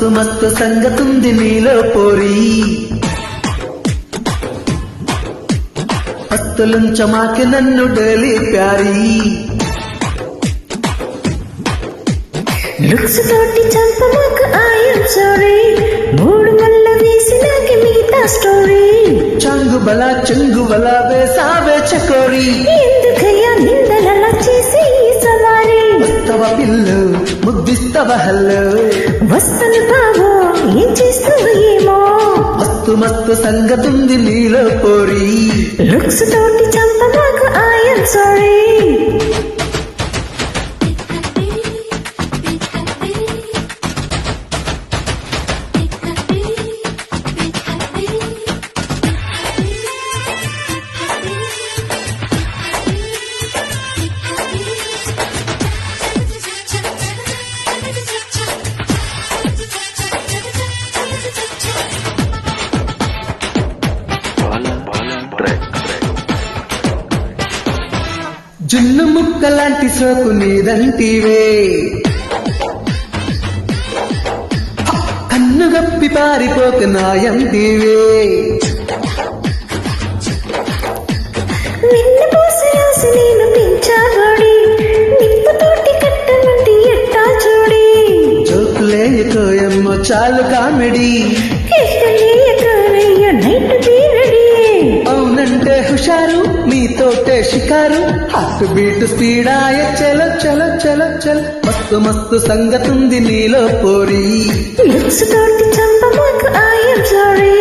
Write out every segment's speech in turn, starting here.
మస్తు మస్తు సంగతుంది నీలో పోరి మస్తులుంచమాకి నన్ను డైలీ ప్యారీ లుక్స్ తోటి చంపమాకు ఐఎమ్ సారీ మూడు మల్ల వేసినాకి మిగతా స్టోరీ చంగు బలా చెంగు బలా వేసావే చకోరి ఎందుకయ్యా నిందలలా చేసి ఈ సవారీ వస్తవ పిల్లు ముద్దిస్తవ హల్లు వస్తను బావో ఏం చేస్తావు ఏమో మస్తు మస్తు సంగతుంది నీలో పోరి లుక్స్ తోటి చంపమాకు ఐఎమ్ సారీ జున్ను ముక్కలాంటి సోకు నీదంటివే కన్ను గప్పి పారిపోక నాయంటివే వెన్నపూసరాసి నేను పెంచాగోడి నిప్పుతోటి కట్టమంటే ఎట్టా చూడి జోకులేయకోయమ్మో చాలు కామెడీ కేకలేయకోరయ్య నైట్ తీరడి అవునంటే హుషారు నీతోటే షికారు హార్ట్ బీట్ స్పీడాయ చలో చలో చలో చలో మస్తు మస్తు సంగతుంది నీలో పోరి లుక్స్ తోటి చంపమాకు ఐఎమ్ సారీ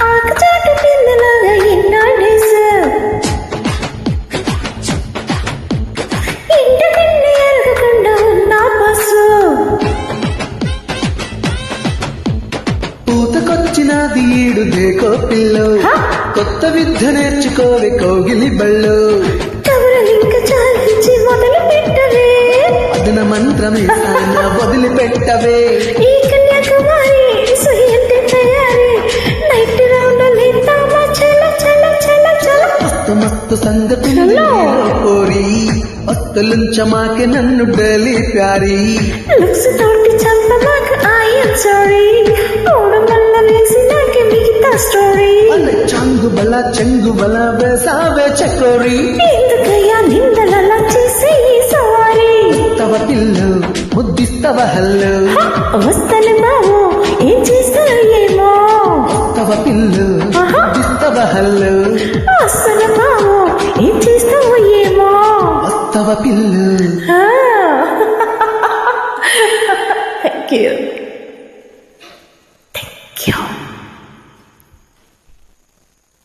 ఆకుచాటు పిల్లలాగా ఎన్నాడేసు ఇంటికన్నా ఎరగకుండా ఉన్న బస్సు పూతకొచ్చినది ఈడు దేకో పిల్లో కొత్త విద్య నేర్చుకోవి కోగిలి బళ్ళు కవరలింక చాలించి మొదలు పెట్టవే అదన మంత్రమే సాయన వదిలిపెట్టవే ఈ కన్యాకుమారి సుయంటే తయారీ నైట్ రౌండ్ లేద్దామా చలో చలో చలో చలో మస్తు మస్తు సంగతి నీలో పోరి మస్తులుంచమాకి నన్ను డైలీ ప్యారీ లుక్స్ తోటి చంపమాకు ఐఎమ్ సారీ మూడు మల్ల వేసినాకి మిగతా స్టోరీ చంగు బల చెంగు బల వేసావే చకోరి ఎందుకయ్యా నిందలలా చేసి ఈ సవారీ తవ పిల్లు ముద్దిస్తవ హల్లు వస్తను బావో ఏం చేస్తావు ఏమో తవ పిల్లు ముద్దిస్తవ హల్లు వస్తను బావో ఏం చేస్తావు ఏమో తవ పిల్లు Thank you.